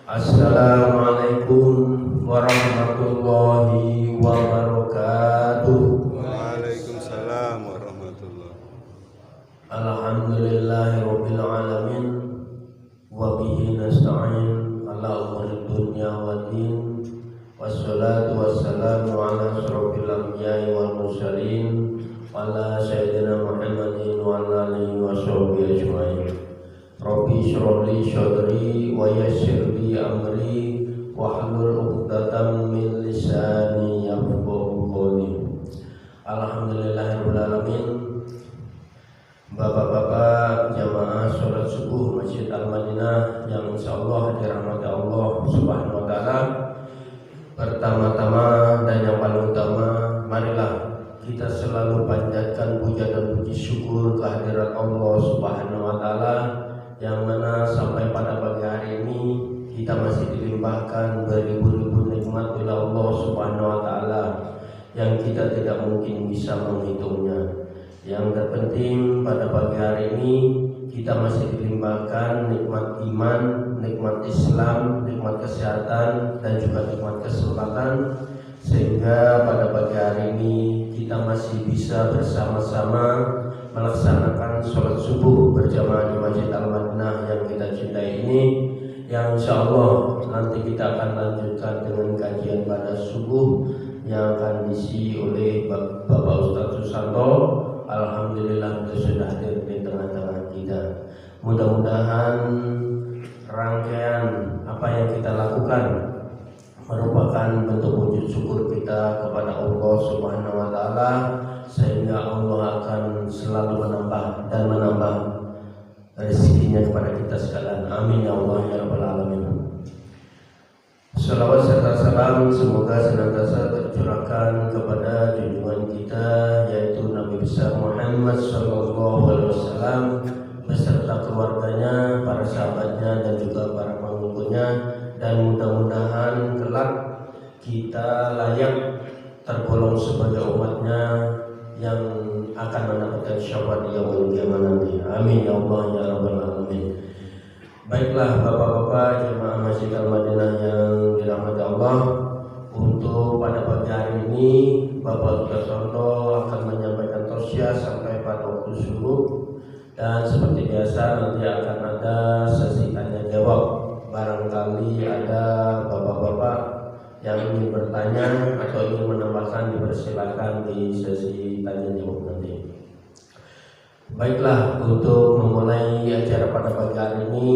Assalamualaikum warahmatullahi wabarakatuh. Waalaikumsalam warahmatullahi. Alhamdulillahirabbil alamin wa bihi nasta'in ala umuri dunya waddin. Wassalatu wassalamu ala asyrofil anbiya'i wal mursalin ala sayyidina Muhammadin wa ala alihi wa sahbihi ajma'in. Rabbi shrah li sadri wa yassir li amri wahlul 'uqdatam min lisani yafqahu qawli. Alhamdulillahirabbil alamin. Bapak-bapak jamaah sholat subuh Masjid Al-Madinah yang insyaallah dirahmati Allah Subhanahu wa taala. Pertama-tama dan yang paling utama, marilah kita selalu panjatkan puja dan puji syukur kehadirat Allah Subhanahu wa taala, yang mana sampai pada pagi hari ini kita masih dilimpahkan beribu-ribu nikmat oleh Allah Subhanahu wa taala yang kita tidak mungkin bisa menghitungnya. Yang terpenting pada pagi hari ini kita masih dilimpahkan nikmat iman, nikmat Islam, nikmat kesehatan dan juga nikmat kesempatan, sehingga pada pagi hari ini kita masih bisa bersama-sama melaksanakan sholat subuh berjamaah di Masjid Al-Madinah yang kita cintai ini, yang insya Allah nanti kita akan lanjutkan dengan kajian pada subuh yang akan diisi oleh Bapak Ustadz Susanto. Alhamdulillah beliau sudah hadir di tengah-tengah kita. Mudah-mudahan rangkaian apa yang kita lakukan merupakan bentuk wujud syukur kita kepada Allah Subhanahu wa taala, sehingga Allah akan selalu menambah dan menambah rezekinya kepada kita sekalian. Amin ya Allah ya rabbal alamin. Salawat serta salam semoga senantiasa tercurahkan kepada junjungan kita, yaitu Nabi besar Muhammad sallallahu alaihi wasallam beserta keluarganya, para sahabatnya dan juga para pengikutnya, dan mudah-mudahan kelak kita layak tergolong sebagai umatnya yang akan mendapatkan syafaat di yaumul qiyamah nanti. Amin ya Allah ya rabbal alamin. Baiklah bapak-bapak jemaah Masjid Al-Madinah yang dirahmati Allah, untuk pada pagi hari ini Bapak Ustadz Sonto akan menyampaikan tausiah sampai pada waktu subuh, dan seperti biasa nanti akan ada sesi tanya jawab. Barangkali ada bapak-bapak yang ingin bertanya atau ingin menambahkan, dipersilakan di sesi tanya jawab nanti. Baiklah, untuk memulai acara pada pagi hari ini,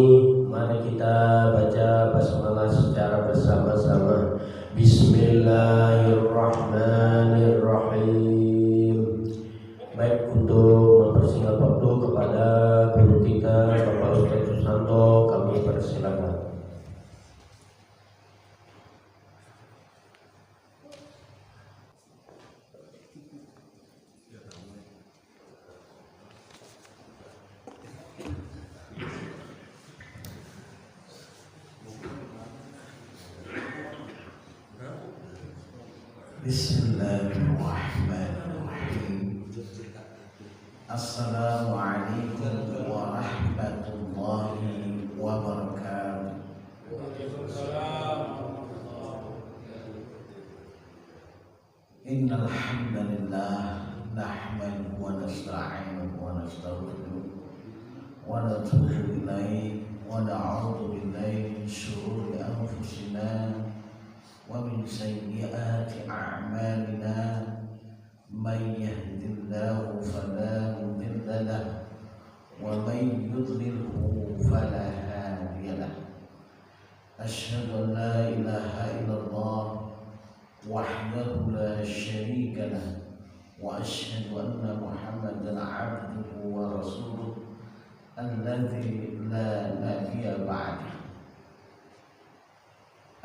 mari kita baca basmalah secara bersama-sama. Bismillahirrahmanirrahim. Baik, untuk mempersingkat waktu kepada guru kita Bapak Ustadz Susanto, kami persilakan. Bismillahirrahmanirrahim. Assalamualaikum warahmatullahi wabarakatuh. Innal hamdalillah nahmaduhu wa nasta'inuhu wa nastaghfiruh wa natubu ilaihi wa na'udzu billahi min shururi anfusina wa min sayyiati a'malina. Man yahdihillahu fala mudilla lahu wa man yudlilhu fala hadiya lahu. Asyhadu an la ilaha illallah wahdahu la syarika lahu wa asyhadu anna Muhammadan 'abduhu wa rasuluh alladzi la nabiyya ba'dahu.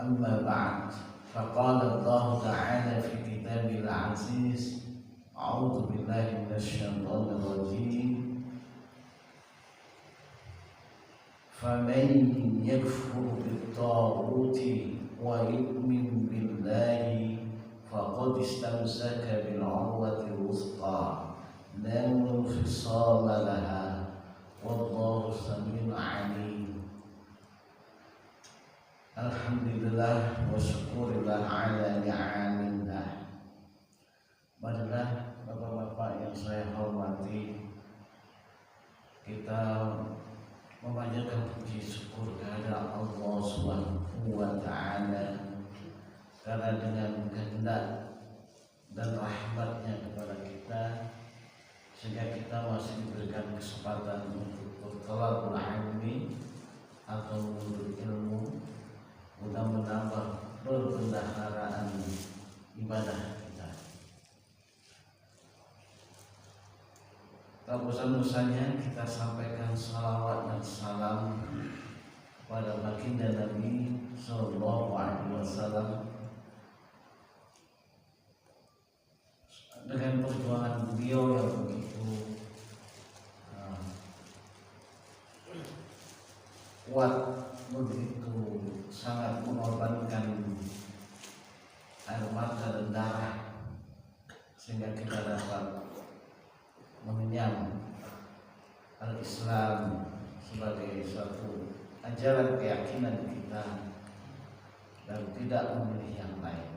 Amma ba'd. Faqala Allah ta'ala fi kitabil aziz, a'udzu billahi minasyaitonir rajim. Faman yakfur bit-taghuti wa yu'min billahi faqad istamsaka bil 'urwatil wuthqa la infisama laha. Alhamdulillah wa syukurillah ala ni'amillah. Marilah bapak-bapak yang saya hormati, kita memanjatkan puji syukur kepada Allah Subhanahu wa Ta'ala, karena dengan kehendak dan rahmatnya kepada kita sehingga kita masih diberikan kesempatan untuk bertolak ilmi atau menuntut ilmu guna menambah perbendaharaan ibadah kita. Tak bosan-bosannya kita sampaikan salawat dan salam kepada baginda Nabi Sallallahu Alaihi Wasallam. Dengan perjuangan beliau yang begitu kuat, begitu sangat mengorbankan air mata dan darah sehingga kita dapat mengenyam al-Islam sebagai suatu ajaran keyakinan kita dan tidak memilih yang lain.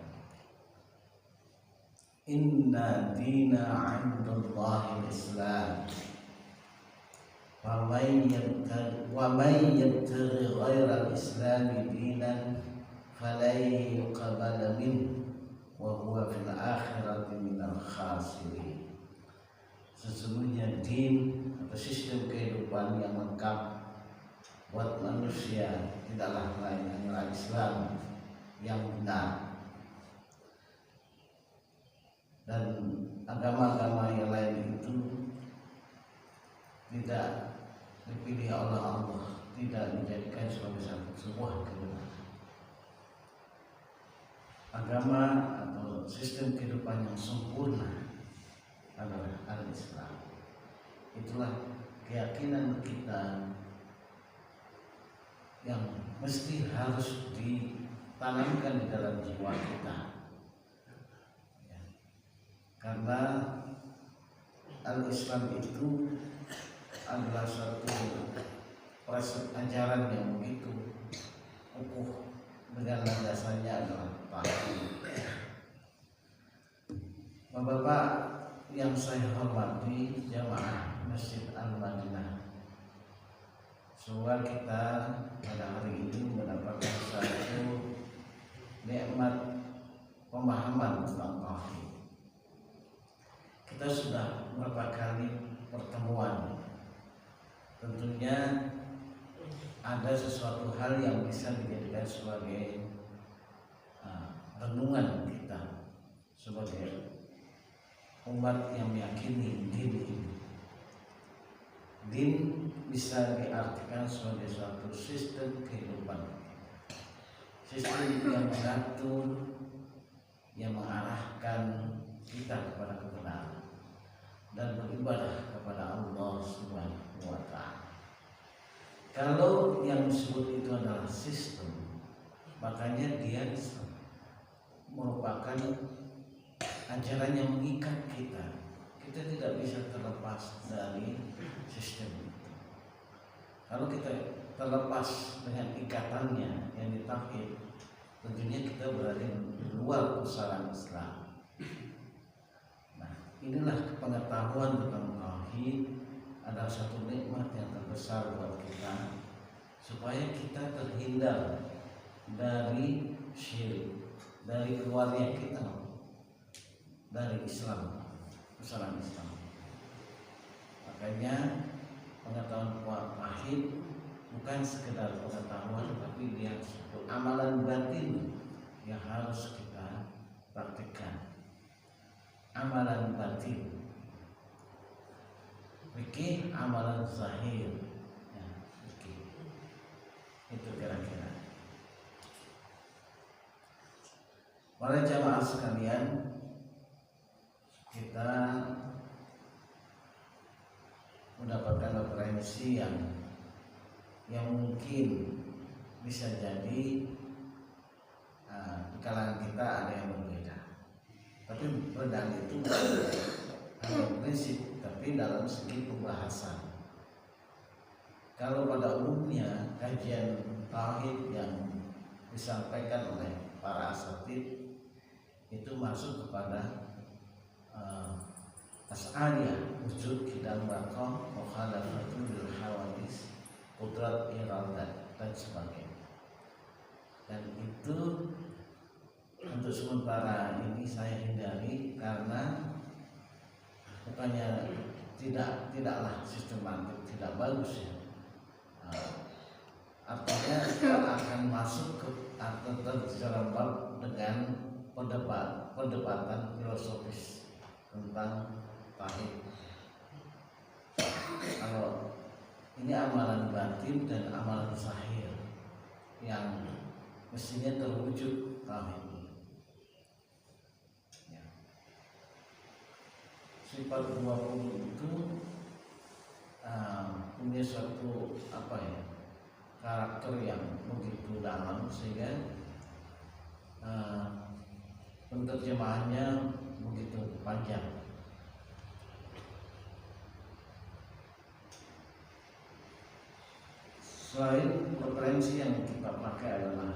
Inna dina 'indallahi al-Islam. Wa may yabtaghi ghayra al-Islam dinan falan yuqbala minhu wa huwa fil akhirati minal khasirin. Sesungguhnya din atau sistem kehidupan yang lengkap buat manusia tidaklah lain hanyalah Islam yang benar, dan agama-agama yang lain itu tidak dipilih oleh Allah, tidak dijadikan sebagai sebuah kebenaran. Agama atau sistem kehidupan yang sempurna adalah al-Islam. Itulah keyakinan kita yang mesti harus ditanamkan di dalam jiwa kita, karena al-Islam itu adalah suatu ajaran yang begitu utuh, dengan landasannya adalah tauhid. Bapak-bapak yang saya hormati, jamaah Masjid Al-Madinah, semoga kita pada hari ini mendapatkan satu nikmat pemahaman tentang tauhid. Kita sudah beberapa kali pertemuan. Tentunya ada sesuatu hal yang bisa dijadikan sebagai renungan kita sebagai umat yang meyakini din ini. Din bisa diartikan sebagai suatu sistem kehidupan, sistem yang mengatur, yang mengarahkan kita kepada kebenaran dan beribadah kepada Allah Subhanahu wa Ta'ala. Kalau yang disebut itu adalah sistem, makanya dia merupakan ajaran yang mengikat kita. Kita tidak bisa terlepas dari sistem itu. Kalau kita terlepas dengan ikatannya yang ditauhid, tentunya kita berada di luar pusaran Islam. Inilah pengetahuan tentang tauhid adalah satu nikmat yang terbesar buat kita, supaya kita terhindar dari syirik, dari keluarnya kita dari Islam, pusaran Islam. Makanya pengetahuan tauhid bukan sekedar pengetahuan, tapi dia satu amalan batin yang harus kita praktikkan. Amalan batin, fikih amalan zahir, ya, fikih. Itu kira-kira. Para jamaah sekalian, kita mendapatkan referensi yang mungkin bisa jadi di kalangan kita ada yang berbeda. Tapi perbedaan itu hanya prinsip, tapi dalam segi pembahasan. Kalau pada umumnya kajian tauhid yang disampaikan oleh para asatid itu masuk kepada Asy'ariyah, wujud qidam maqam, mukhalafatun lil hawadis, qudrat iradat dan sebagainya. Dan itu untuk sementara ini saya hindari karena bukannya tidaklah sistematik, tidak bagus ya. Artinya kita akan masuk ke atau terjerembab dengan perdebatan filosofis tentang tauhid. Kalau ini amalan batin dan amalan zahir yang mestinya terwujud tauhid. Ya. Sifat 20 itu punya suatu karakter yang begitu dalam sehingga penerjemahannya begitu panjang. Selain referensi yang kita pakai adalah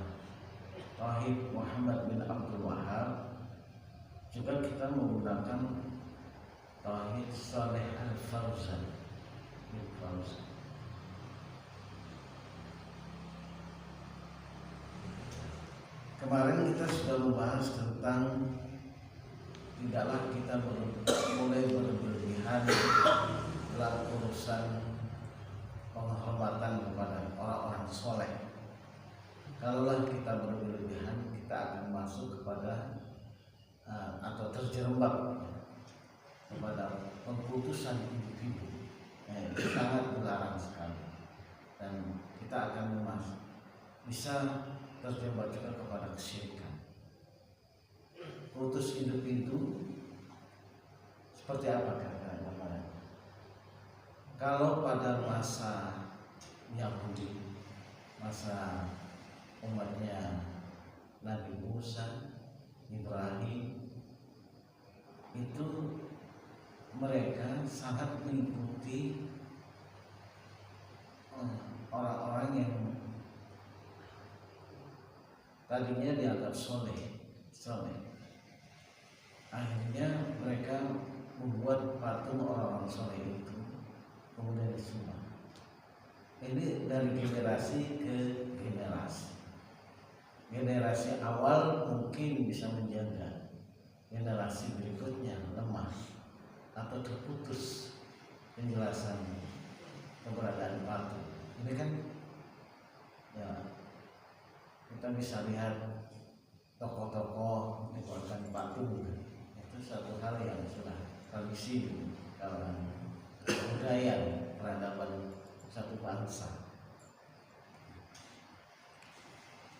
Tauhid Muhammad bin Abdul Wahhab, juga kita menggunakan Tauhid Saleh Al-Fauzan. Kemarin kita sudah membahas tentang tidaklah kita mulai berlebihan dalam urusan penghormatan kepada orang-orang soleh. Kalaulah kita berlebihan, kita akan masuk kepada atau terjerembab kepada pengkultusan individu. Itu sangat dilarang sekali, dan kita akan bisa terjebak juga kepada kesyirikan. Kultus individu seperti apa kata-kata? Kalau pada masa Yahudi, masa umatnya Nabi Musa, Ibrahim, itu mereka sangat mengikuti orang-orang yang tadinya dianggap soleh. Akhirnya mereka membuat patung orang-orang soleh itu, kemudian disembah. Ini dari generasi ke generasi. Generasi awal mungkin bisa menjaga, generasi berikutnya lemah atau terputus penjelasan keberadaan patung. Ini kan ya, kita bisa lihat tokoh-tokoh membuatkan patung, itu satu hal yang sudah tradisi kalangan budaya peradaban satu bangsa.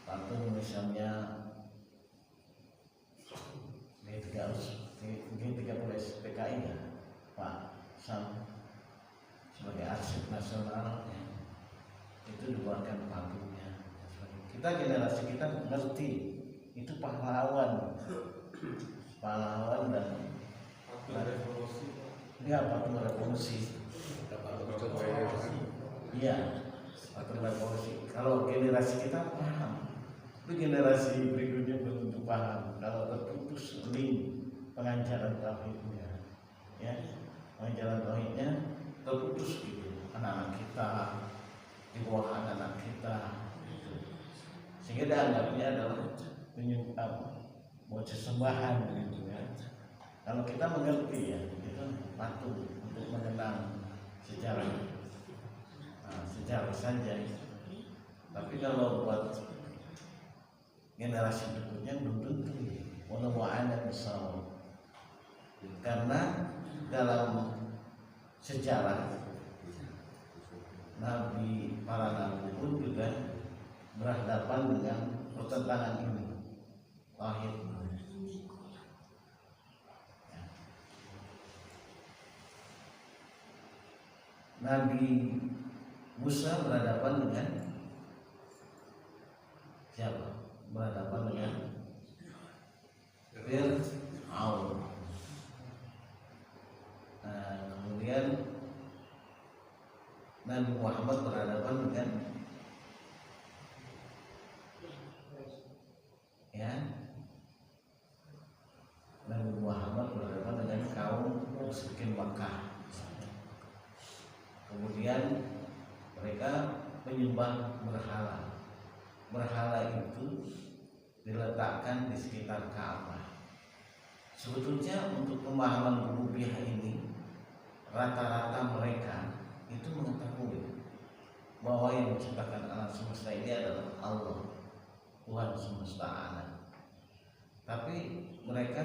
Patung misalnya G30 SPKI ya, Pak Sam sebagai arsip nasional ya, itu dibuatkan patungnya. Kita generasi kita ngerti itu pahlawan dan revolusi. Dia patung revolusi. Iya, patung revolusi. Kalau generasi kita paham, tapi generasi berikutnya belum tentu paham. Kalau terputus link pengajaran tauhidnya, ya, pengajaran tauhidnya terputus gitu. Anak-anak kita, di bawah anak-anak kita, sehingga dianggapnya adalah buat sesembahan gitu ya. Kalau kita mengerti ya, itu patung untuk mengenang sejarah saja. Tapi kalau buat generasi berikutnya belum tentu. Walau ada besar, karena dalam sejarah para nabi pun juga berhadapan dengan pertentangan ini, tauhid. Nabi Musa berhadapan dengan siapa? Berhadapan dengan Fir'aun. Kemudian Nabi Muhammad berhadapan dengan Mekah. Kemudian mereka menyembah berhala. Berhala itu diletakkan di sekitar Ka'bah. Sebetulnya untuk pemahaman rububiyah ini, rata-rata mereka itu mengetahui bahwa yang menciptakan alam semesta ini adalah Allah, Tuhan semesta alam. Tapi mereka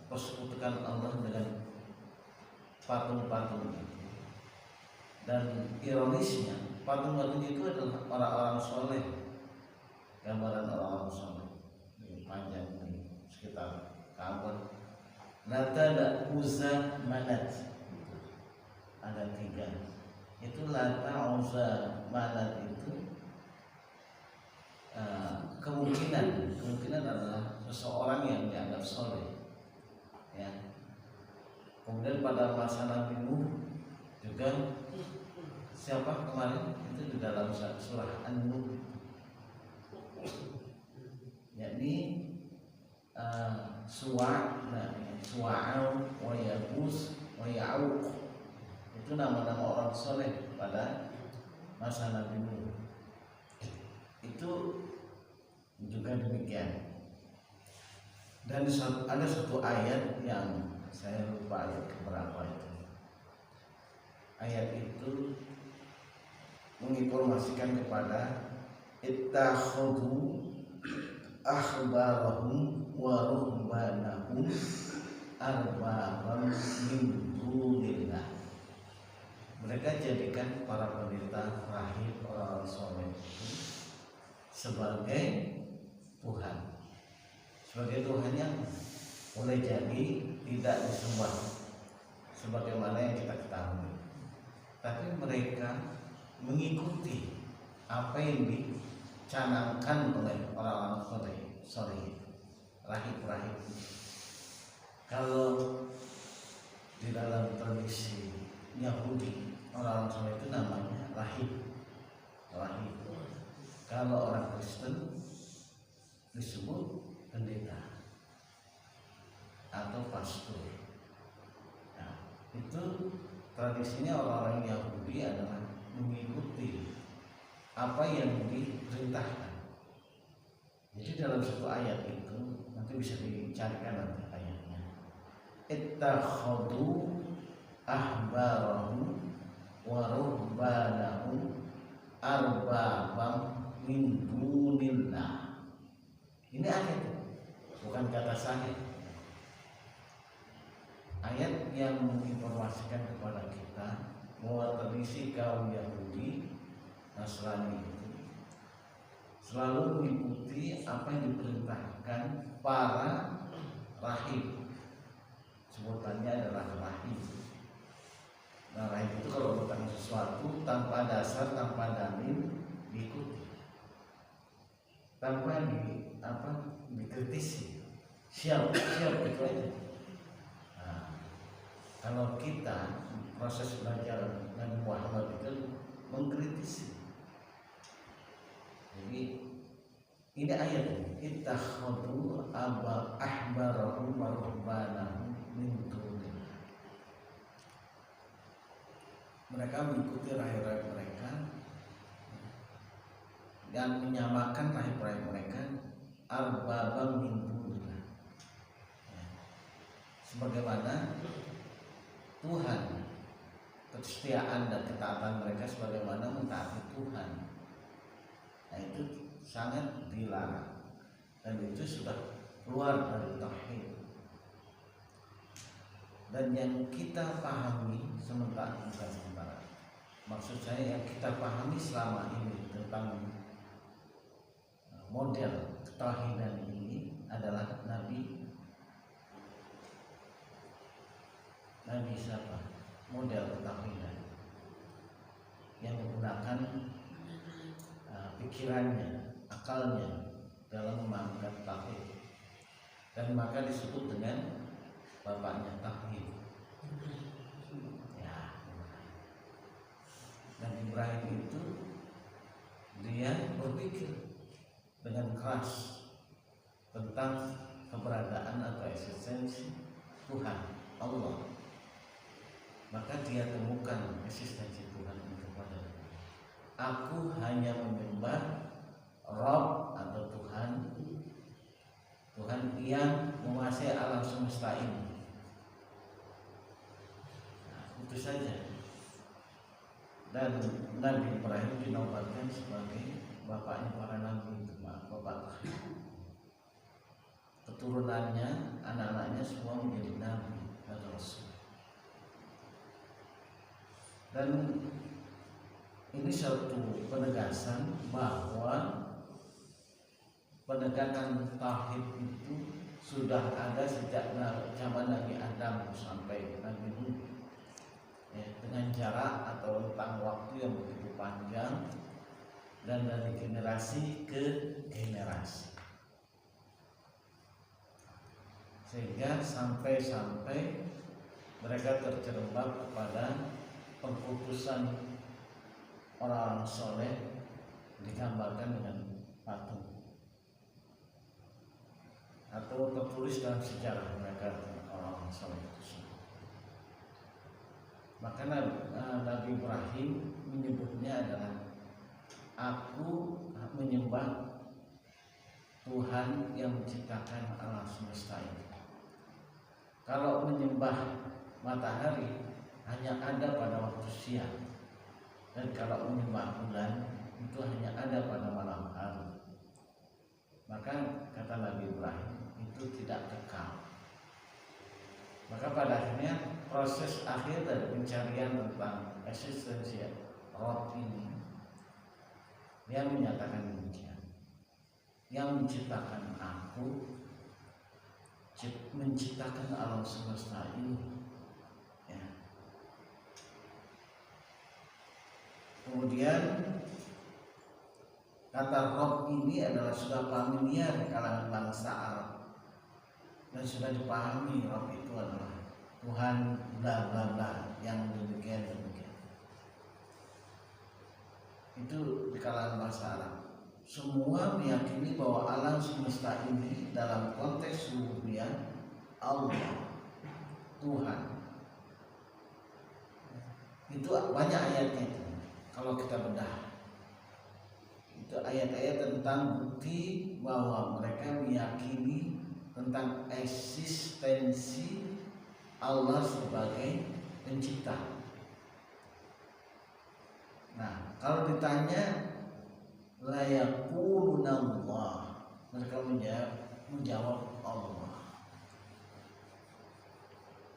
persekutukan Allah dengan patung-patung itu. Dan ironisnya, patung-patung itu adalah orang-orang soleh, gambaran orang-orang soleh. Ini panjang ini sekitar Ka'bah. Lata dan Uzza Manat, ada 3. Itu Lata, Uzza, Manat itu kemungkinan adalah seseorang yang dianggap soleh. Ya. Kemudian pada masa Nabi Nuh juga siapa kemarin itu di dalam surah An-Nuh, yakni Suwa'au wa Yabus wa Ya'uq, itu nama-nama orang soleh pada masa Nabi Nuh. Itu juga demikian. Dan ada satu ayat yang saya lupa ayat keberapa itu. Ayat itu menginformasikan kepada ittakhadhu akhbarahum wa ruhbanahum arbabam min dunillah. Mereka jadikan para pendeta rahib orang soleh sebagai Tuhan, sebagai Tuhan yang boleh jadi tidak disembah sebagaimana yang kita ketahui, tapi mereka mengikuti apa yang dicanangkan oleh orang-orang soleh, rahib-rahib. Kalau di dalam tradisi Yahudi, orang-orang soleh itu namanya rahib. Kalau orang Kristen disebut pendeta atau pastor. Nah, itu tradisinya orang-orang Yahudi adalah mengikuti apa yang diperintahkan. Jadi dalam satu ayat itu nanti bisa dicarikan nanti ayatnya. Ittakhadhu ahbarahum wa ruhbanahum arbabam min dunillah. Ini ayat, bukan kata saya. Ayat yang menginformasikan kepada kita bahwa tradisi kaum Yahudi, Nasrani itu selalu mengikuti apa yang diperintahkan para rahib. Sebutannya adalah rahib. Nah, rahib itu kalau bertanya sesuatu tanpa dasar, tanpa dalil, diikuti, tanpa dikritisi. Siap itu aja. Nah, kalau kita proses belajar Nabi Muhammad itu mengkritisi. Jadi ini ayat, ittakhadhu ahbarahum wa ruhbanahum min dunillah. Mereka mengikuti rahib-rahib mereka dan menyamakan rahib-rahib mereka arbabam min dunillah. Sebagaimana Tuhan, kesetiaan dan ketaatan mereka sebagaimana mentaati Tuhan. Nah, itu sangat dilarang dan itu sudah keluar dari tauhid. Dan yang kita pahami sementara, maksud saya yang kita pahami selama ini tentang model ketauhidan ini adalah Nabi siapa? Model ketauhidan yang menggunakan pikirannya, akalnya dalam memahami tauhid, dan maka disebut dengan bapaknya tauhid. Ya. Dan Ibrahim itu dia berpikir dengan keras tentang keberadaan atau eksistensi Tuhan Allah. maka dia temukan eksistensi Tuhan itu pada diri. Aku hanya menyembah Rob atau Tuhan yang menguasai alam semesta ini. Nah, itu saja. Dan Nabi Ibrahim dinobatkan sebagai bapaknya para nabi, bapak keturunannya, anak-anaknya semua menjadi nabi dan rasul. Dan ini suatu penegasan bahwa penegakan tauhid itu sudah ada sejak zaman Nabi Adam sampai Nabi Nuh, ya, dengan jarak atau rentang waktu yang begitu panjang dan dari generasi ke generasi, sehingga sampai mereka terjerembab kepada pengkutusan orang soleh digambarkan dengan patung atau tertulis dalam sejarah mereka orang soleh itu. Maka Nabi Ibrahim menyebutnya adalah aku menyembah Tuhan yang menciptakan alam semesta ini. Kalau menyembah matahari hanya ada pada waktu siang, dan kalau menyembah bulan itu hanya ada pada malam hari. Maka kata Nabi Ibrahim itu tidak kekal. Maka pada akhirnya proses akhir dari pencarian tentang eksistensi Rob ini, dia menyatakan demikian: yang menciptakan aku, menciptakan alam semesta ini, ya. Kemudian kata Rob ini adalah sudah familiar di kalangan bangsa Arab dan sudah dipahami. Rob itu adalah Tuhan bla bla bla yang demikian. Itu di kalangan bangsa Arab. Semua meyakini bahwa alam semesta ini dalam konteks rububiyah Allah, Tuhan. Itu banyak ayatnya itu. Kalau kita bedah, itu ayat-ayat tentang bukti bahwa mereka meyakini tentang eksistensi Allah sebagai pencipta. Nah, kalau ditanya la yaquluna Allah, mereka menjawab Allah.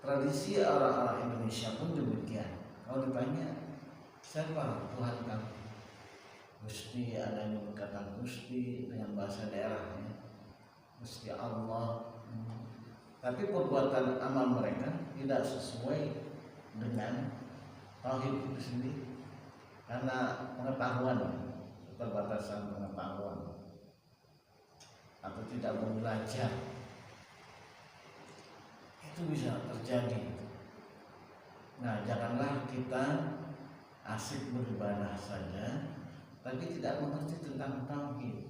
Tradisi orang-orang Indonesia pun demikian. Kalau ditanya siapa Tuhan kamu, Gusti, ada yang berkata Gusti dengan bahasa daerahnya, Gusti Allah. Tapi perbuatan amal mereka tidak sesuai dengan tauhid itu sendiri, karena pengetahuan, keterbatasan pengetahuan, atau tidak mau belajar, itu bisa terjadi. Nah, janganlah kita asik beribadah saja tapi tidak mengerti tentang tauhid.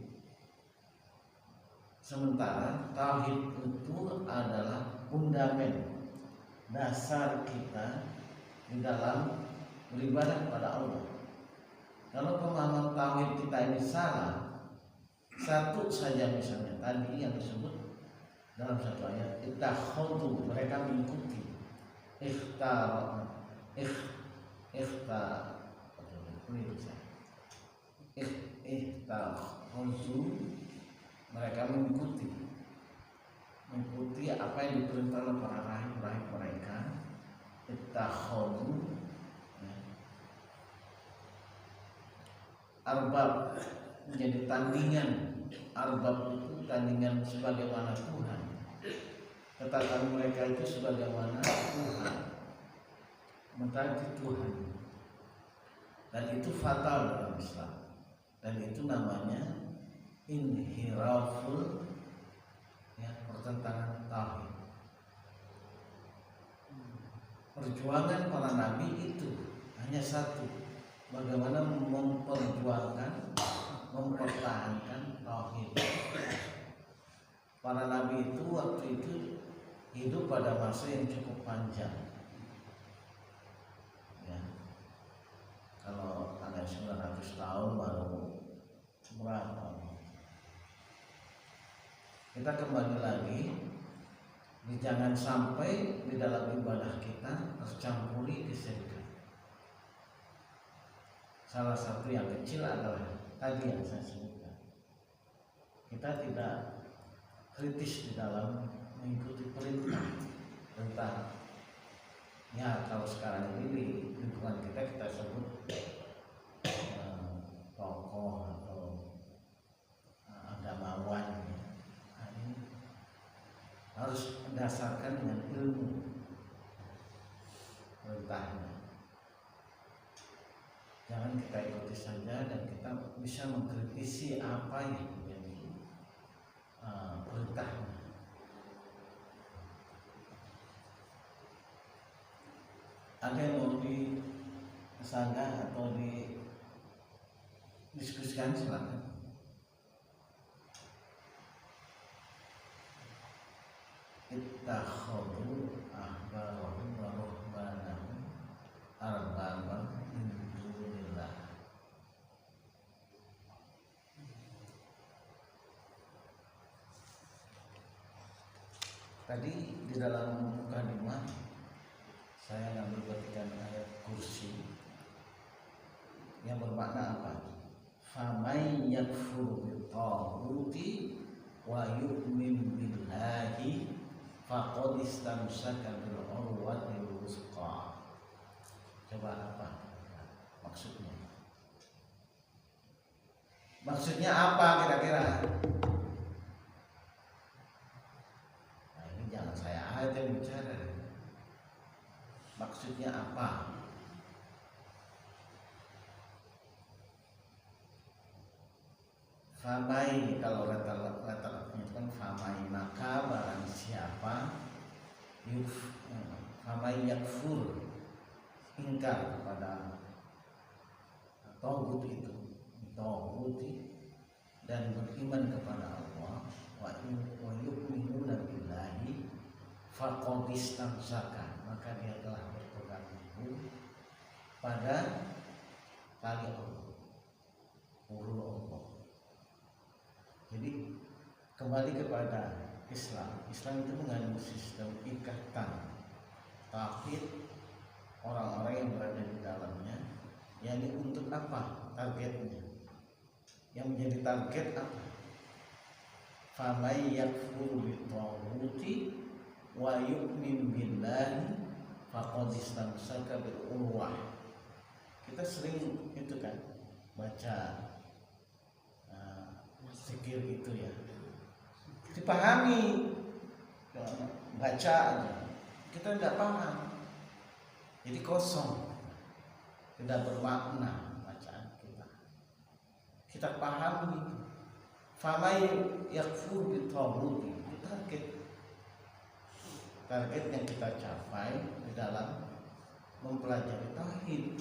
Sementara tauhid itu adalah fundament dasar kita di dalam beribadah kepada Allah. Kalau pemahaman tauhid kita ini salah, satu saja misalnya tadi yang disebut dalam satu ayat, ittakhadhu, mereka mengikuti, ikhtaru, mereka mengikuti apa yang diperintah oleh para rahib-rahib mereka. Ittakhadhu, arbab, menjadi tandingan. Arbab itu tandingan sebagaimana Tuhan. Katakan mereka itu sebagaimana Tuhan, mentaati Tuhan, dan itu fatal dalam Islam. Dan itu namanya inhiraful, ya, pertentangan tauhid. Perjuangan para nabi itu hanya satu, bagaimana memperjuangkan, mempertahankan tauhid. Para nabi itu waktu itu hidup pada masa yang cukup panjang. 900 tahun baru berapa. Kita kembali lagi, jangan sampai di dalam ibadah kita tercampuri kesyirikan. Salah satu yang kecil adalah tadi yang saya sebutkan, kita tidak kritis di dalam mengikuti perintah tentang, ya kalau sekarang ini di lingkungan kita sebut tokoh atau agamawan, nah, ini harus mendasarkan dengan ilmu perintahnya. Jangan kita ikuti saja dan kita bisa mengkritisi apa yang menjadi perintahnya. Ada yang mau disanggah atau didiskusikan, silakan. Ittakhadhu ahbarahum wa ruhbanahum arbaban min dunillah. Tadi di dalam mukadimah saya ngambil batikan ayat kursi yang bermakna apa? Faman yakfur bi-taghuti wa yu'min billahi faqad istamsaka bil urwatil wuthqa. Coba apa maksudnya? Maksudnya apa kira-kira? Nah, ini jangan saya aja yang bicara. Maksudnya apa? Famai, kalau letter-letternya itu kan famai, maka barang siapa famai yakfur, ingkar kepada tauhid itu, dan beriman kepada Allah, wa yu'minuna billahi faqad istamsaka, maka dia telah berpegang teguh pada tali Allah, ulul Allah. Jadi kembali kepada Islam. Islam itu mengandung sistem ikatan tauhid orang-orang yang berada di dalamnya. Yani untuk apa targetnya? Yang menjadi target apa? Famay yakfur bi-taghuti wa yu'min billahi faqad istamsaka bil urwah. Kita sering itu kan baca zikir itu ya, dipahami, baca aja, kita tidak paham, jadi kosong, tidak bermakna bacaan kita. Kita pahami, famay yakfur bi-taghuti, itu target yang kita capai di dalam mempelajari tauhid,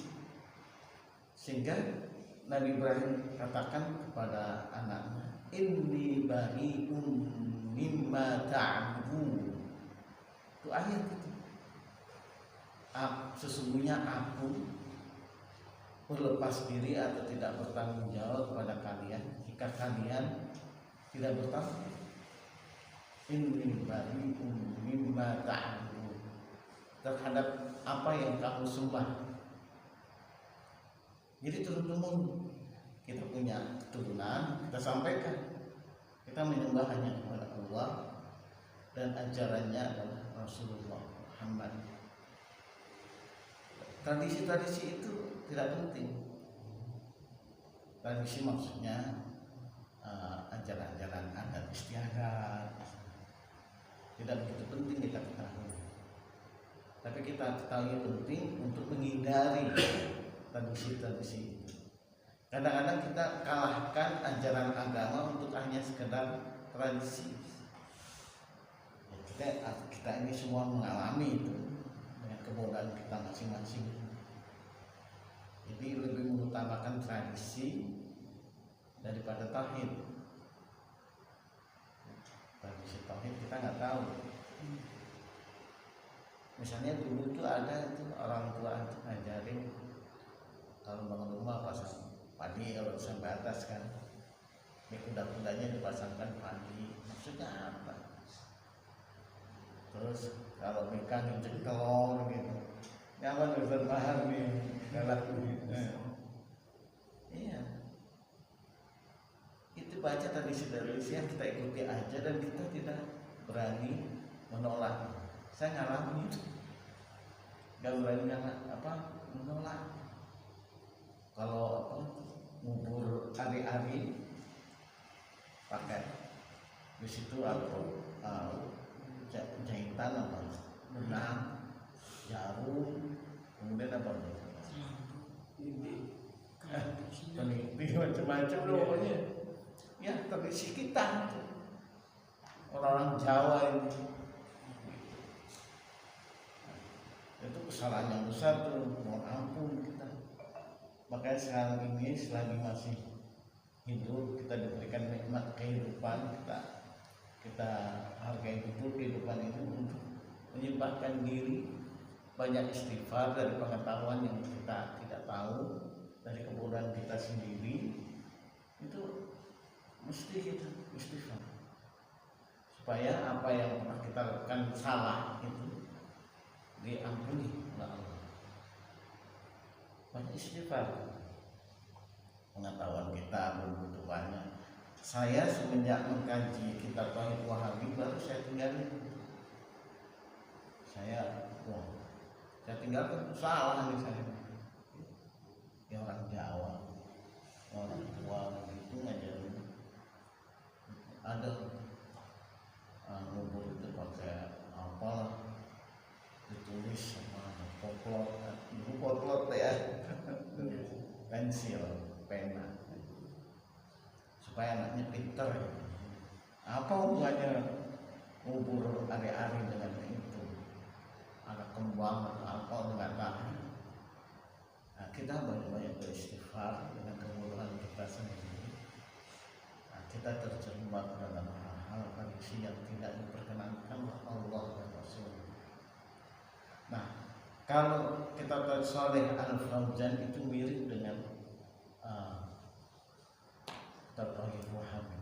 sehingga Nabi Ibrahim katakan kepada anaknya, inni bari'un mimma ta'budun. Itu ayat itu. Sesungguhnya aku berlepas diri atau tidak bertanggung jawab kepada kalian jika kalian tidak bertauhid. Inni bari'un mimma ta'budun, terhadap apa yang kamu sembah. Jadi turun-temurun kita punya keturunan, kita sampaikan, kita menyembah hanya kepada Allah dan ajarannya adalah Rasulullah Muhammad. Tradisi-tradisi itu tidak penting. Tradisi maksudnya ajaran-ajaran adat istiadat tidak begitu penting kita ketahui. Tapi kita ketahui penting untuk menghindari tradisi-tradisi itu. Kadang-kadang kita kalahkan ajaran agama untuk hanya sekedar tradisi. Kita ini semua mengalami itu dengan kebodohan kita masing-masing. Jadi lebih mengutamakan tradisi daripada tauhid. Tradisi tauhid kita nggak tahu. Misalnya dulu itu ada itu orang tua itu ngajarin kalau bangun rumah pasang padi kalau sampai atas kan, ini kuda-kudanya dipasangkan padi, maksudnya apa? Terus kalau nikah injek telur gitu, nyaman Ustaz Mahar nih galak iya, itu baca tradisi yang kita ikuti aja dan kita tidak berani menolak. Saya ngalamin itu, gak berani menolak. Kalau ngubur ari-ari pakai di situ aku jahitan benang, jarum, kemudian peniti macam-macam loh pokoknya. Ya tradisi kita orang Jawa ini itu kesalahan yang besar tuh, mohon ampun kita. Makanya sekarang ini selagi masih hidup kita diberikan nikmat kehidupan, kita hargai betul kehidupan itu untuk menyempatkan diri, banyak istighfar dari pengetahuan yang kita tidak tahu, dari kebodohan kita sendiri, itu mesti kita istighfar supaya apa yang pernah kita lakukan salah itu diampuni oleh Allah. Banyak istighfar, pengetahuan kita begitu banyak. Saya semenjak mengkaji kitab Tauhid Wahabi baru saya tinggalin. Saya tinggalkan, salah nih saya. Ya orang Jawa, orang tua itu ngajarin ada ngubur itu pakai apalah, ditulis sama potlot ya, pensil, pena, supaya anaknya pintar. Apa hubungannya ngubur ari-ari dengan itu, anak kembang atau apa dengan tahan? Nah, kita banyak-banyak beristighfar dengan kebodohan kita sendiri. Nah, kita terjebak dalam hal-hal tradisi yang tidak diperkenankan oleh Allah dan Rasul. Nah, kalau kita tahu Saleh Al-Fauzan itu mirip dengan Tauhid Wahabi.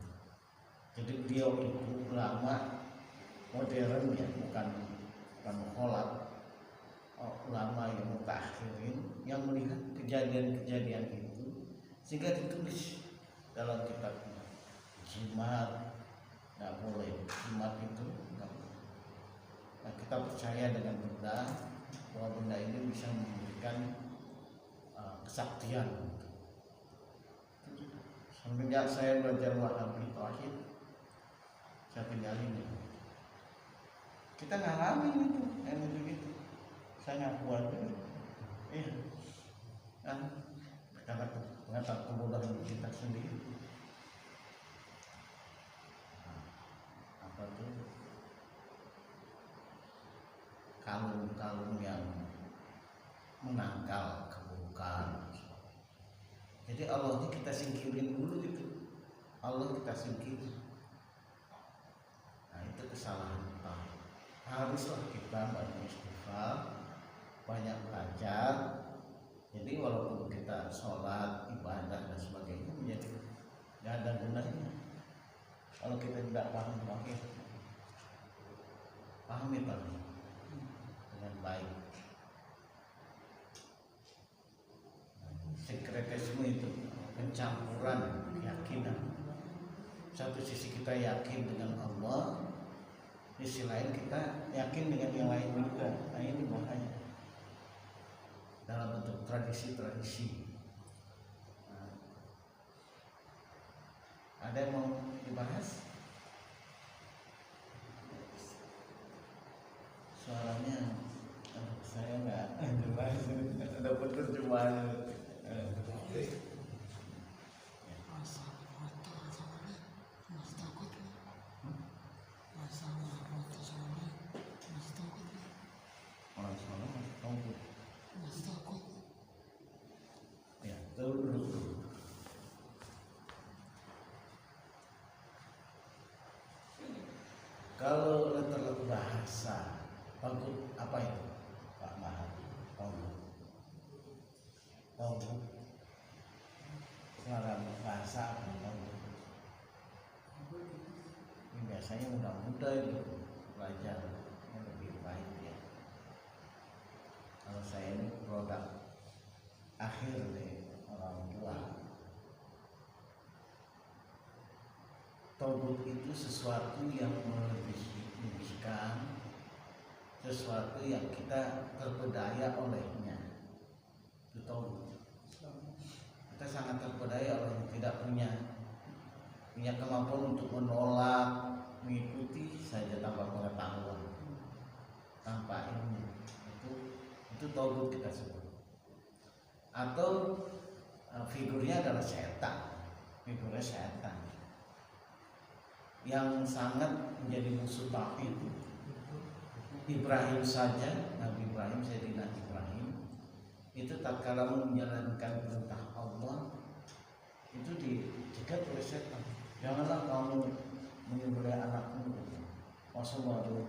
Jadi beliau itu ulama modern ya, bukan mukholaf, ulama yang mutakhirin yang melihat kejadian-kejadian itu sehingga ditulis dalam kitabnya. Jimat nggak boleh, jimat itu nggak boleh. Nah, kita percaya dengan benda, bahwa benda ini bisa memberikan kesaktian. Semenjak saya belajar Wahabi Tauhid, saya tinggalin ya. Kita ngalamin itu, yang begitu. Saya ngaku aja, iya, kan karena pengetahuan kebodohan kita sendiri. Apa tuh? Kalung-kalung yang menangkal keburukan. Jadi Allah ini kita singkirin dulu gitu. Allah kita singkirin. Nah, itu kesalahan kita. Haruslah kita banyak istighfar, banyak belajar. Jadi walaupun kita sholat, ibadah dan sebagainya menjadi tidak ada gunanya kalau kita tidak paham tauhid. Pahami tauhid dengan baik. Sinkretisme itu pencampuran keyakinan. Satu sisi kita yakin dengan Allah, di sisi lain kita yakin dengan yang lain juga. Nah, ini bahaya dalam bentuk tradisi-tradisi. Nah, ada yang mau dibahas? Suaranya saya nggak jelas, ada penerjemahan. Orang sana masih takut. Ya, dulu. Kalau letter bahasa, takut apa itu, Pak Mahar? Tahu? Suara bahasa apa ini biasanya muda-muda itu belajar yang lebih baik ya. Kalau saya ini produk akhir dari orang tua. Taubat itu sesuatu yang melebihkan, sesuatu yang kita terpedaya olehnya. Itu taubat. Kita sangat terpedaya oleh yang tidak punya kemampuan untuk menolak, mengikuti saja tanpa pengetahuan, tanpa ilmu. Itu taubat kita sebut. Atau figurnya adalah setan, figurnya setan yang sangat menjadi musuh tauhid. Ibrahim saja, Nabi Ibrahim, Sayyidina Ibrahim itu tatkala menjalankan perintah Allah itu dicegat oleh setan. Janganlah kamu menyembelih anakmu, masa baru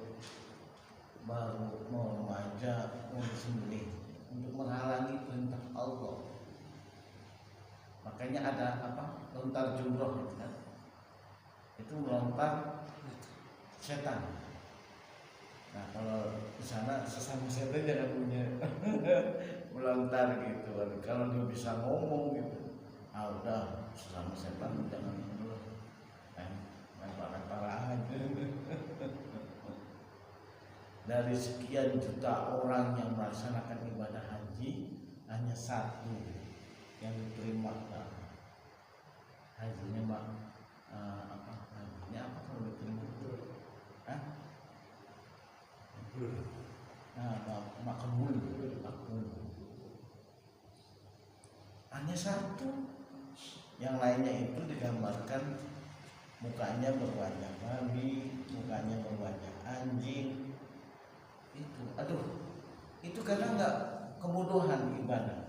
mau remaja mau disembelih, untuk menghalangi perintah Allah. Makanya ada lontar jumroh kan? Itu melontar setan. Nah kalau di sana sesama setan jangan punya melontar gitu. Kalau dia bisa ngomong gitu, udah sesama setan jangan dulu, lempar aja. Dari sekian juta orang yang melaksanakan ibadah haji, hanya satu yang diterima hajinya hajinya apa kalau diterima? Makbul. Hanya satu. Yang lainnya itu digambarkan mukanya berwajah babi, mukanya berwajah anjing. Itu karena nggak kemudahan ibadah,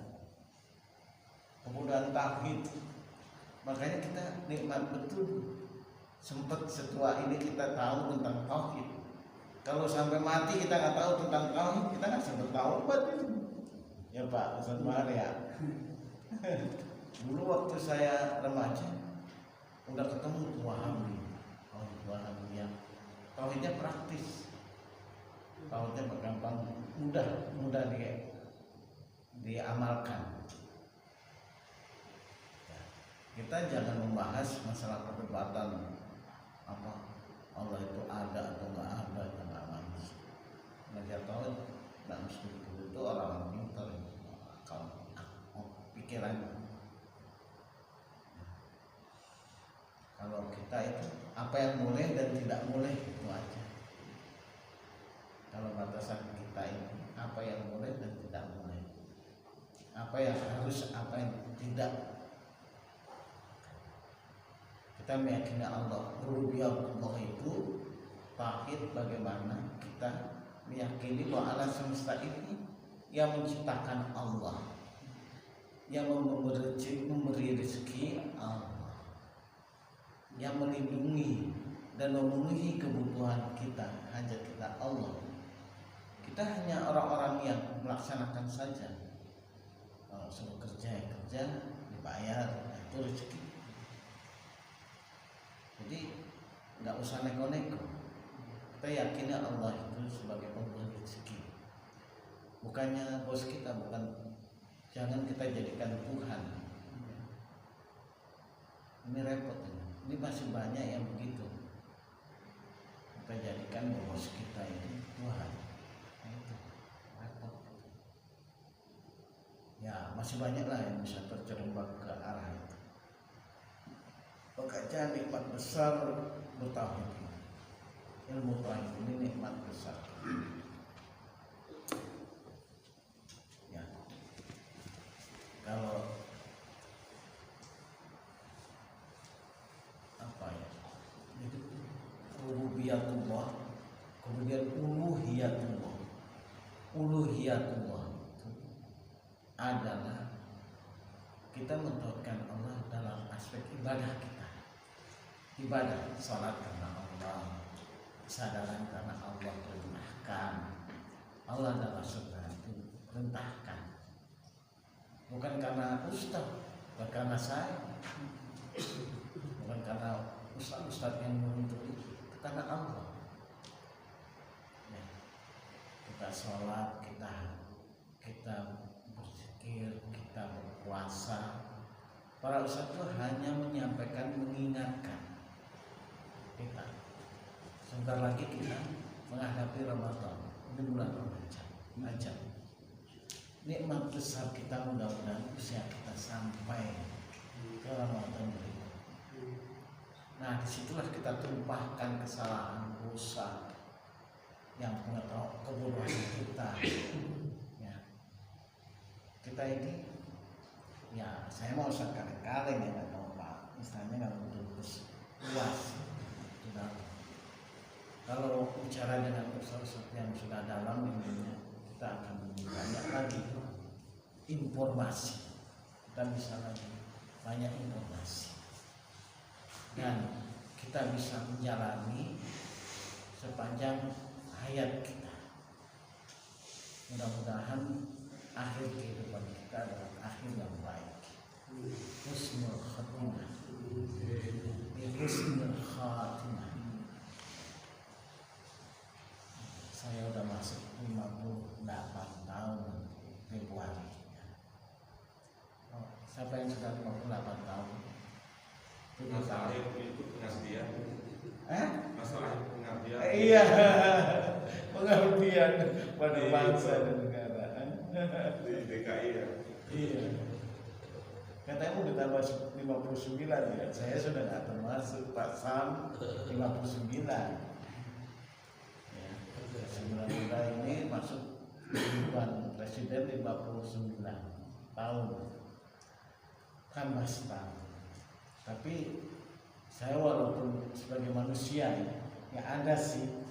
kemudahan tauhid. Makanya kita nikmat betul. Sempat setua ini kita tahu tentang tauhid. Kalau sampai mati kita nggak tahu tentang tauhid, kita nggak sempat taubat itu. Ya Pak Ustaz Bahar ya. Dulu waktu saya remaja udah ketemu Wahabi, Wahabi yang tauhidnya praktis. Tauhidnya gampang, mudah diamalkan. Ya, kita jangan membahas masalah perdebatan Allah itu ada atau nggak ada, nggak manis. Belajar tauhid nggak mesti itu orang pintar, kalau pikirannya. Kalau kita itu apa yang boleh dan tidak boleh itu aja. Kalau batasan kita ini apa yang boleh dan tidak boleh, apa yang harus, apa yang tidak. Kita meyakini Allah, rububiyatullah itu tauhid. Bagaimana kita meyakini bahwa alam semesta ini yang menciptakan Allah, yang memberi rezeki Allah, yang melindungi dan memenuhi kebutuhan kita, hajat kita Allah. Kita hanya orang-orang yang melaksanakan saja. Suruh kerja dibayar, itu rezeki. Jadi nggak usah neko-neko. Kita yakini Allah itu sebagai pemberi rezeki. Bukannya bos kita, jangan kita jadikan Tuhan. Ini repot ini. Ini masih banyak yang begitu. Kita jadikan bos kita ini Tuhan. Itu repot. Ya masih banyak lah yang bisa terjerembab ke arah itu. Makanya nikmat besar bertauhid. Ilmu tauhid ini nikmat besar. Ya. Kalau jadi rububiyatullah, kemudian uluhiyatullah. Uluhiyatullah itu adalah kita mentauhidkan Allah dalam aspek ibadah kita. Ibadah, salat karena Allah, kesadaran karena Allah perintahkan. Allah adalah sesuatu perintahkan. Bukan karena ustaz, bukan karena saya, bukan karena ustaz-ustaz yang menuntut itu karena Allah. Ya. Kita sholat, kita berzikir, kita berpuasa. Para ustaz itu hanya menyampaikan, mengingatkan kita. Sebentar lagi kita menghadapi Ramadan. Ini bulan Ramadan. Nikmat besar kita mudah-mudahan bisa kita sampai ke Ramadan berikut. Nah, disitulah kita tumpahkan kesalahan, dosa, yang pengetahuan kebodohan kita. Ya. Kita ini, ya saya mau usah kaleng-kaleng ya, nggak tahu Pak. Istilahnya nggak betul luas. Sudah. Kalau bicara dengan ustaz-ustaz yang sudah dalam ilmunya, kita akan lebih banyak lagi informasi. Kita bisa lagi banyak informasi. Dan kita bisa menjalani sepanjang hayat kita. Mudah-mudahan akhir kehidupan kita adalah akhir yang baik. Husnul khatimah. Husnul khatimah. Saya udah masuk 58 tahun Februari. Siapa yang sudah 58 tahun? Masalah itu pengabdian. Masalah pengabdian. Iya, pengabdian pada bangsa dan negara. Di DKI ya. Iya. Katanya mau ditambah 59 ya. Saya sudah nggak termasuk Pak Sam 59. Ya, muda ini masuk kehidupan presiden 59 tahun. Kan masih tahun. Tapi saya walaupun sebagai manusia ya ada sih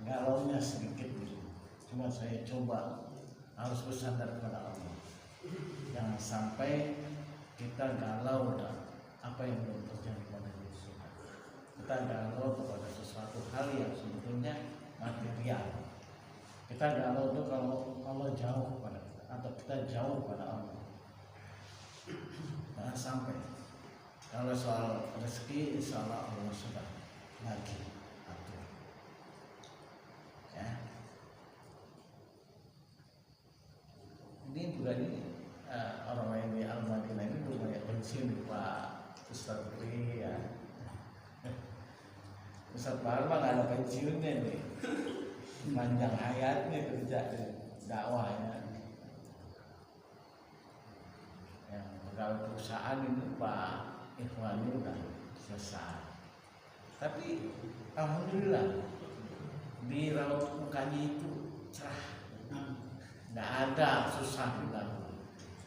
galaunya sedikit gitu. Cuma saya coba harus bersandar kepada Allah. Jangan sampai kita galau dan apa yang belum terjadi pada diri kita. Kita galau kepada sesuatu hal yang sebetulnya material. Kita galau itu kalau Allah jauh kepada kita atau kita jauh pada Allah. Jangan sampai. Kalau soal rezeki, insya Allah Allah sudah lagi atur. Ya. Ini juga ini orang yang di Al-Madinah ini belum banyak pensiun Pak Ustadz Tri ya. Ustadz Bahar mah nggak ada pensiunnya nih. Panjang hayatnya kerja dakwahnya. Yang pegawai perusahaan ini Pak Ikhwani udah selesai. Tapi alhamdulillah di raut mukanya itu cerah, nggak ada susah juga.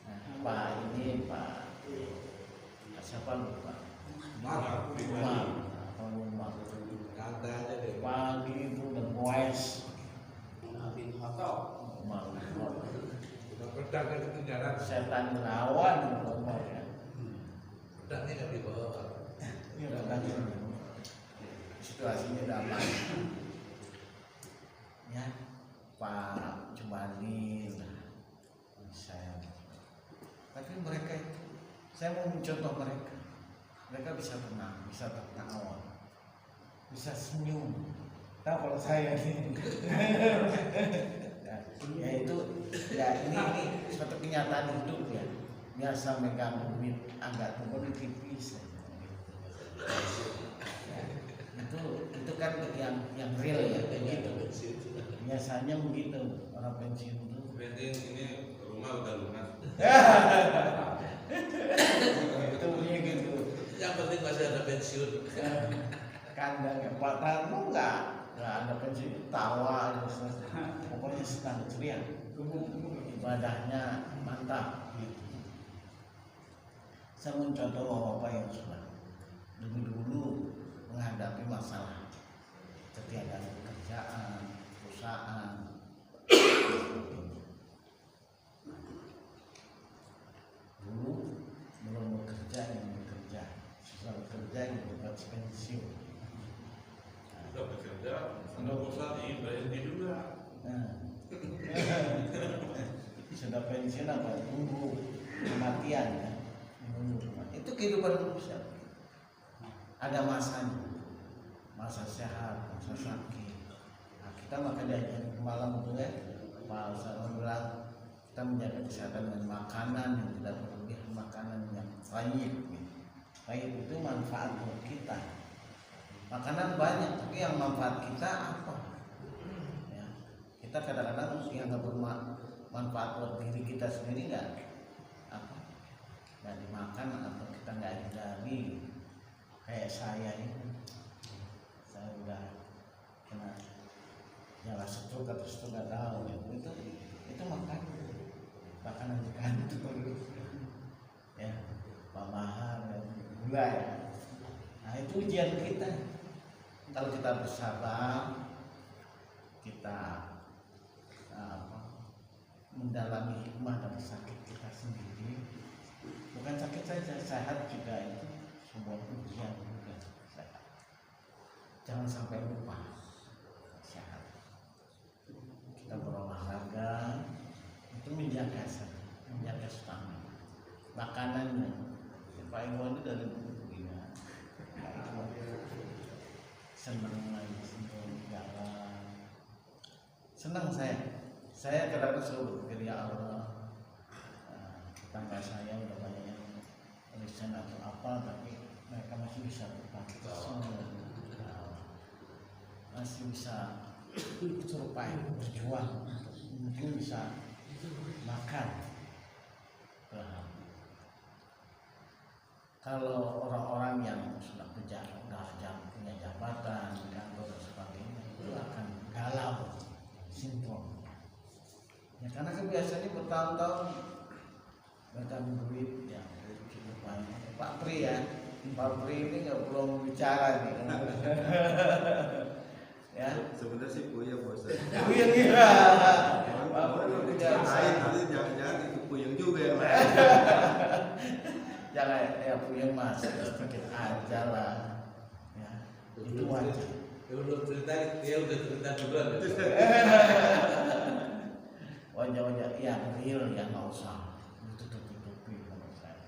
Nah, Pak ini Pak siapa lupa? Umar. Pagi itu udah goes. Umar. Setan lawan Umar ya. Pedangnya nggak dibawa. Ini pedangnya situasinya damai. Ya, Pak Jumadi, saya. Tapi mereka itu, saya mau mencontoh mereka. Mereka bisa tenang, bisa tertawa, bisa senyum. Tahu kalau saya ini, ya itu, ya ini suatu kenyataan hidup ya. Biasa megang duit agak turun tipis. Ya, itu kan yang real ya kayak gitu. Biasanya begitu orang pensiun itu. Penting ini rumah udah lunas. Itu punya gitu. Yang penting masih ada pensiun. Kandang ya Pak Tarno nggak ada pensiun, tawa pokoknya senang ceria. Ibadahnya mantap. Saya mencontoh bapak yang sudah dulu menghadapi masalah ketiadaan pekerjaan, perusahaan. Dulu belum bekerja yang bekerja, setelah bekerja yang dapat pensiun. Sudah bekerja, sudah bosan ini berhenti juga. Sudah pensiun apa? Tunggu kematian ya. Itu kehidupan manusia. Ada masanya, masa sehat, masa sakit. Nah, kita maka diajar malam itu ya, Pak Ustaz bilang kita menjaga kesehatan dengan makanan yang tidak berlebihan, makanan yang baik. Baik itu manfaat buat kita. Makanan banyak, tapi yang manfaat kita apa? Ya, kita kadang-kadang yang nggak bermanfaat buat diri kita sendiri nggak apa? Nggak dimakan atau kita nggak hindari. Kayak saya ini, saya udah kena nyala stroke atau stroke nggak tahu ya. Itu makanan ikan itu ya, tambahan gula ya. Nah itu ujian kita. Kalau kita bersabar, kita mendalami hikmah dari sakit kita sendiri. Bukan sakit saja, sehat juga itu sebuah ujian juga. Jangan sampai lupa sehat. Kita berolahraga itu menjaga stamina. Makanannya, Pak Iwan itu dari bukunya. Senang lagi, jalan. Senang saya kadang-kadang selalu berpikir ya Allah, tetangga saya udah banyak yang resign atau apa, tapi mereka masih bisa masih bisa survive, berjuang, mungkin bisa makan. Kalau orang-orang yang sudah punya jabatan, kantor dan sebagainya, itu akan galau, sindrom. Ya karena kebiasaannya bertahun-tahun megang duit ya, cukup banyak. Pak Pri ya, Pak Pri ini nggak belum bicara nih. Ya. Sebenarnya sih puyeng bos. Puyeng ya. Pak Pri nanti jangan-jangan itu puyeng juga ya. Jangan ya puyeng mas, sedikit aja lah. Ya, itu wajar. Dia udah cerita duluan. Wajah-wajah yang real ya nggak usah tutup-tutupi kalau saya.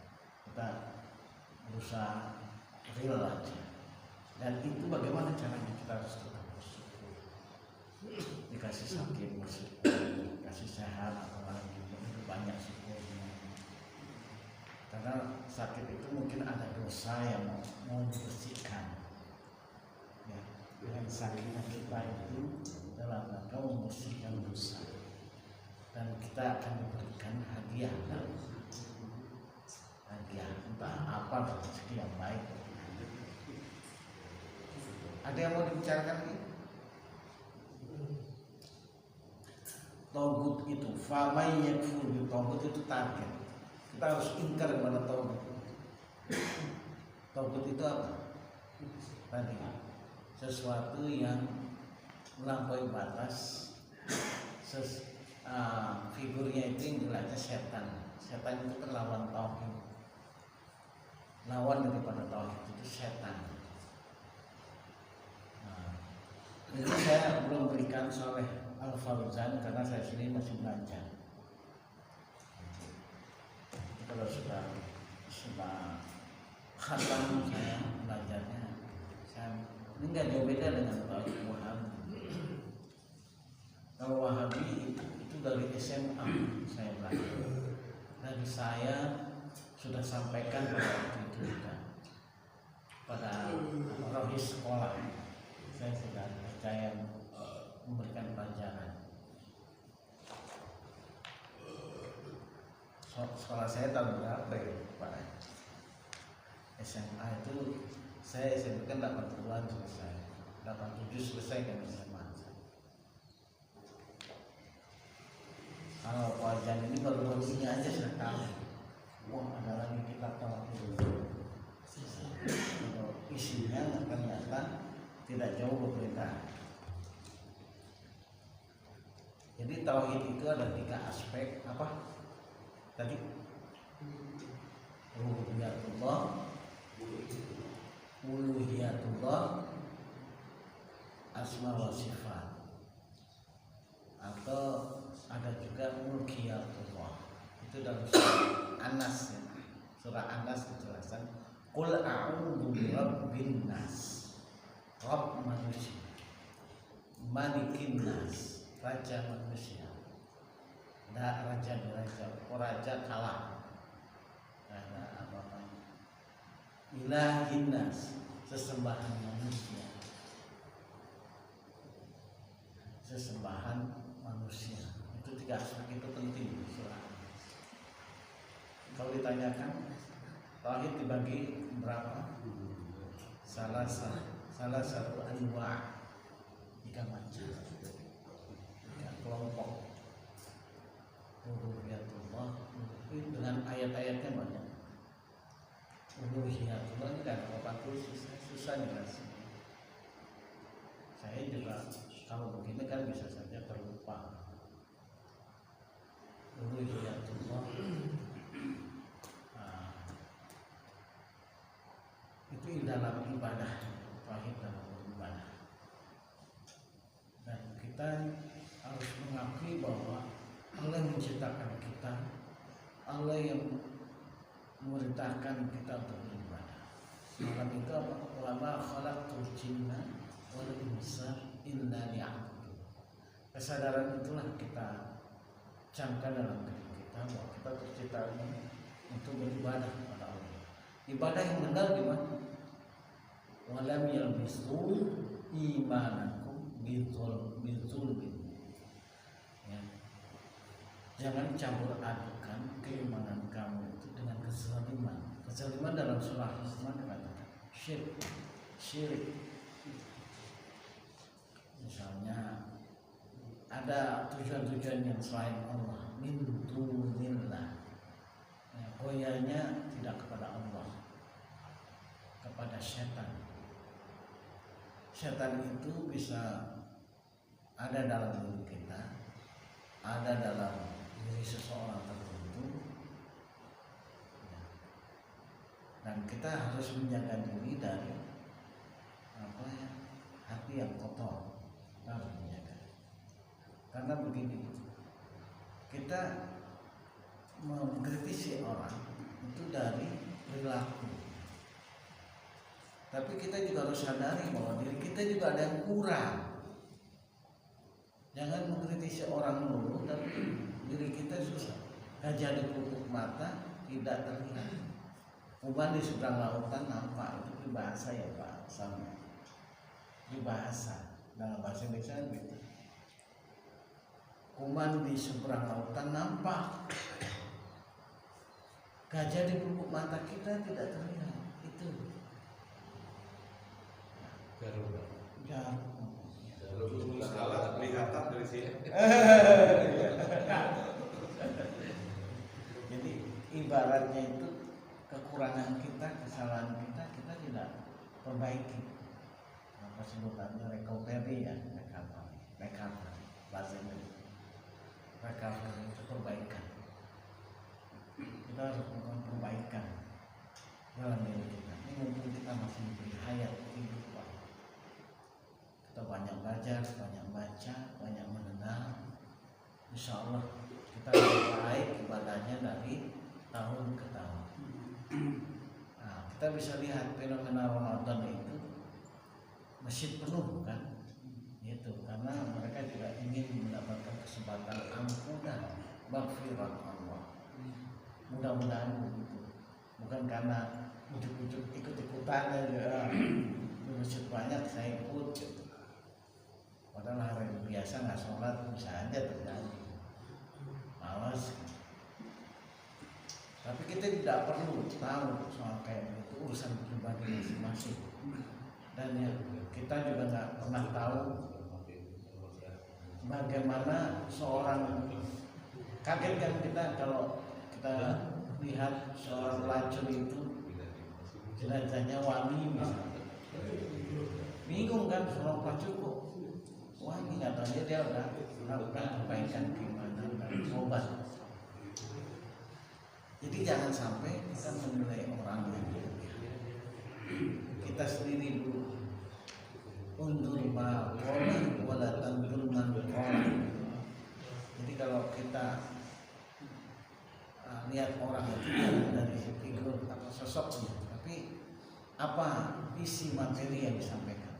Kita berusaha real aja. Dan itu bagaimana caranya kita harus tetap bersyukur. Dikasih sakit bersyukur, dikasih sehat apalagi itu banyak syukurnya. Karena sakit itu mungkin ada dosa yang mau dibersihkan. Ya, dengan sakitnya kita itu dalam rangka membersihkan dosa. Dan kita akan memberikan hadiah, entah apa rezeki yang baik. Ada yang mau dibicarakan ini? Tauhid itu, famai yakfur bi tauhid itu target. Kita harus ingkar kepada tauhid. Tauhid itu apa? Tadi sesuatu yang melampaui batas. Figurnya itu yang jelasnya setan. Setan itu kan lawan tauhid. Lawan daripada tauhid itu setan. Ini saya belum berikan Saleh Al-Fauzan karena saya sendiri masih belajar. Kalau sudah khatam saya belajarnya, ini nggak jauh beda dengan tauhid Wahabi. Kalau Wahabi itu dari SMA saya belajar. Dan saya sudah sampaikan pada waktu itu juga pada rohis sekolah. Saya sudah percaya memberikan pelajaran. Sekolah saya tahun berapa ya Pak? SMA itu saya SMP kan 80-an selesai, 87 selesai kan SMA. Kalau wajan ini baru ini aja saya tahu. Wah ada lagi kita tahu isinya ternyata tidak jauh berbeda. Jadi tauhid itu ada 3 aspek apa? Tadi rububiyatullah, uluhiyatullah, asma wa sifat. Atau ada juga mulkiyatullah. Itu dalam surah An-Nas ya. surah An-Nas dijelaskan qul a'udzu birabbin nas, Rabb manusia, Malikin nas, raja manusia, raja kalah, karena apa, ilahin nas, sesembahan manusia, sesembahan manusia. Itu 3 aspek itu penting di surah. Kalau ditanyakan tauhid dibagi berapa? Salah satu anwa, 3 macam, 3 kelompok. Uluhiyatullah dengan ayat-ayatnya banyak. Uluhiyatullah ini kan apa susah dikasih. Saya juga kalau begini kan bisa saja terlupa. Uluhiyatullah itu dalam ibadah, tauhid dalam ibadah. Dan kita harus mengakui bahwa Allah yang menciptakan kita, Allah yang memerintahkan kita untuk beribadah. Malam itu apa? Wa ma khalaqtul jinna wal insa illa liya'budun. Kesadaran itulah kita camkan dalam diri kita bahwa kita tercipta untuk beribadah kepada Allah. Ibadah yang benar gimana? Walam yalbisu imanakum bidzulmin. Ya. Jangan campur adukan keimanan kamu itu dengan kezaliman. Kezaliman dalam surah Rahman dikatakan syirik. Misalnya ada tujuan-tujuan yang selain Allah, min dunillah. Ya, goyanya tidak kepada Allah, kepada setan. Setan itu bisa ada dalam diri kita, ada dalam diri seseorang tertentu, dan kita harus menjaga diri dari hati yang kotor. Harus menjaga, karena begini, kita mengkritisi orang itu dari perilaku, tapi kita juga harus sadari bahwa diri kita juga ada yang kurang. Jangan mengkritisi orang dulu, tapi diri kita susah. Gajah di pupuk mata tidak terlihat, kuman di seberang lautan nampak. Itu bahasa ya Pak, sama di bahasa, dalam bahasa Indonesia gitu. Kuman di seberang lautan nampak, gajah di pupuk mata kita tidak terlihat. Itu Jarum salah kelihatan dari sini. Jadi ibaratnya itu kekurangan kita, kesalahan kita tidak perbaiki. Apa sebutannya recovery ya, recovery bahasa Indonesia. Recovery itu perbaikan. Kita harus melakukan perbaikan dalam diri kita. Ini mumpung kita masih diberi hayat kehidupan. Kita banyak belajar, banyak baca, banyak mendengar. Insya Allah kita lebih baik ibadahnya dari tahun ke tahun. Nah, kita bisa lihat fenomena Ramadan itu masjid penuh kan? Itu karena mereka juga ingin mendapatkan kesempatan ampunan, maghfirah Allah. Mudah-mudahan begitu. Bukan karena ujuk-ujuk ikut-ikutan aja. Masjid banyak saya ikut. Padahal hari biasa nggak sholat bisa aja terjadi. Malas. Tapi kita tidak perlu tahu soal kayak itu, urusan pribadi masing-masing. Dan ya, kita juga nggak pernah tahu bagaimana seorang, kaget kan kita kalau kita lihat seorang pelacur itu jenazahnya wangi misalnya. Bingung kan seorang pelacur kok wangi, katanya dia udah melakukan perbaikan keimanan dan tobat. Jadi jangan sampai kita menilai orang yang berlebihan. Kita sendiri dulu. Undur ma qala wala tandur man qala. Jadi kalau kita lihat orang itu jangan dari figur atau sosoknya, tapi apa isi materi yang disampaikan.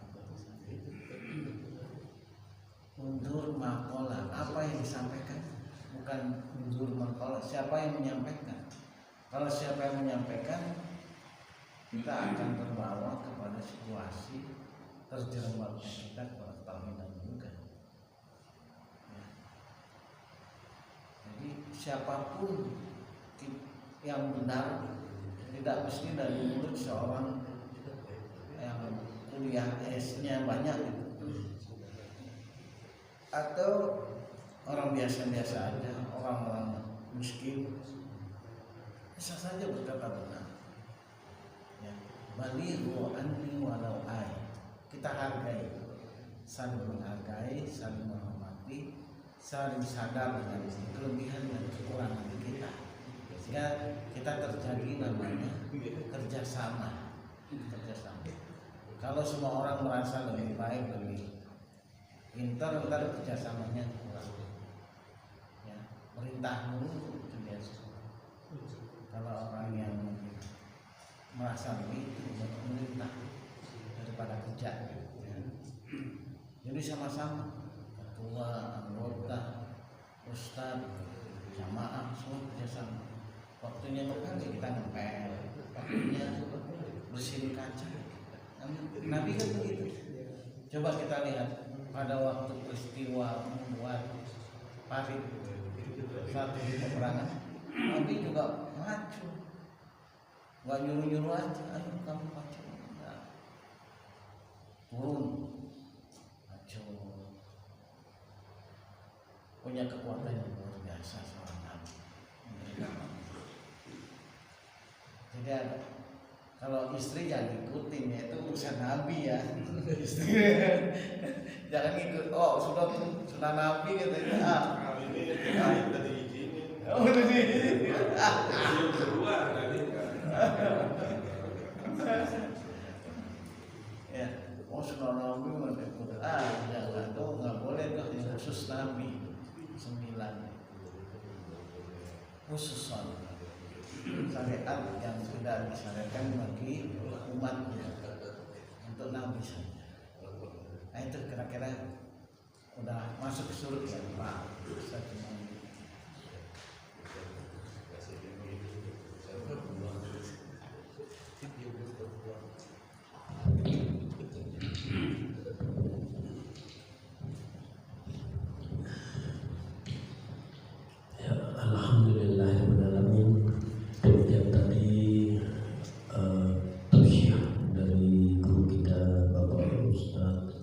Mundur makola, apa yang disampaikan, bukan mundur makola, siapa yang menyampaikan. Kalau siapa yang menyampaikan, kita akan terbawa kepada situasi terjerumusnya kita kepada tauhid dan juga. Ya. Jadi siapapun yang benar tidak mesti dari mulut seorang yang kuliah S-nya banyak gitu. Atau orang biasa-biasa aja, orang-orang miskin bisa saja berkata benar. Ya, balighu anni walau ay. Kita hargai, saling menghargai, saling menghormati, saling sadar dengan kelebihan dan kekurangan kita. Sehingga kita terjadi namanya kerjasama. Kalau semua orang merasa lebih baik, lebih pintar, ntar kerjasamanya kurang. Ya, perintah dulu itu biasa. Kalau orang yang merasa lebih merintah daripada kerja. Ya. Jadi sama-sama ketua, anggota, ustaz, jamaah semua kerjasama. Waktunya ngepel kita ngepel, waktunya bersihin kaca. Nabi kan begitu. Coba kita lihat pada waktu peristiwa membuat parit satu peperangan, Nabi juga maju, nggak nyuruh-nyuruh aja, ayo kamu maju, nah, turun, maju, punya kekuatan yang luar biasa seorang Nabi. Jadi ada, kalau istri jangan ikutin ya, itu urusan Nabi ya. Istri jangan ikut. Oh sudah Nabi katanya. Kali ini terkait tadi izinin. Oh udah diizinin. Yang kedua tadi. Ya, oh sudah Nabi mana ikut. Jangan tuh nggak boleh tuh yang khusus Nabi 9 khusus syariat yang sudah disyariatkan bagi umat untuk Nabi saja. Nah itu kira-kira udah masuk surga Pak. Ya, alhamdulillahirobbilalamin. Demikian tadi tausiah dari guru kita Bapak Ustadz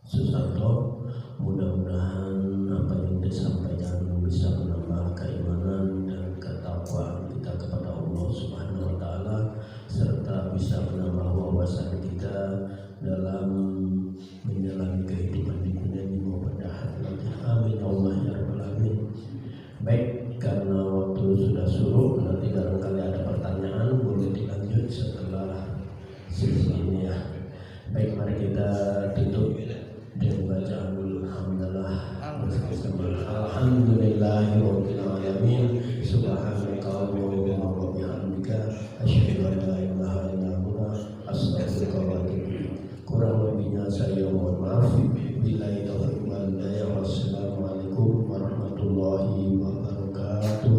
Susanto. Mudah-mudahan apa yang disampaikan bisa menambah keimanan dan ketakwaan kita kepada Allah Subhanahu wa taala, serta bisa menambah wawasan kita dalam menjalani kehidupan di dunia ini maupun di akhirat. Amin Allah ya rabbal alamin. Baik, karena waktu sudah surut, nanti barangkali ada pertanyaan boleh dilanjut setelah sesi ini ya. Baik, mari kita tutup dengan bacaan alhamdulillah. Alhamdulillahirabbil alamin. Subhanakallahumma wa bihamdika asyhadu an la ilaha illa anta astaghfiruka wa atubu ilaik. Kurang lebihnya saya mohon maaf. Billahi taufiq wal hidayah. Wassalamualaikum warahmatullahi wabarakatuh.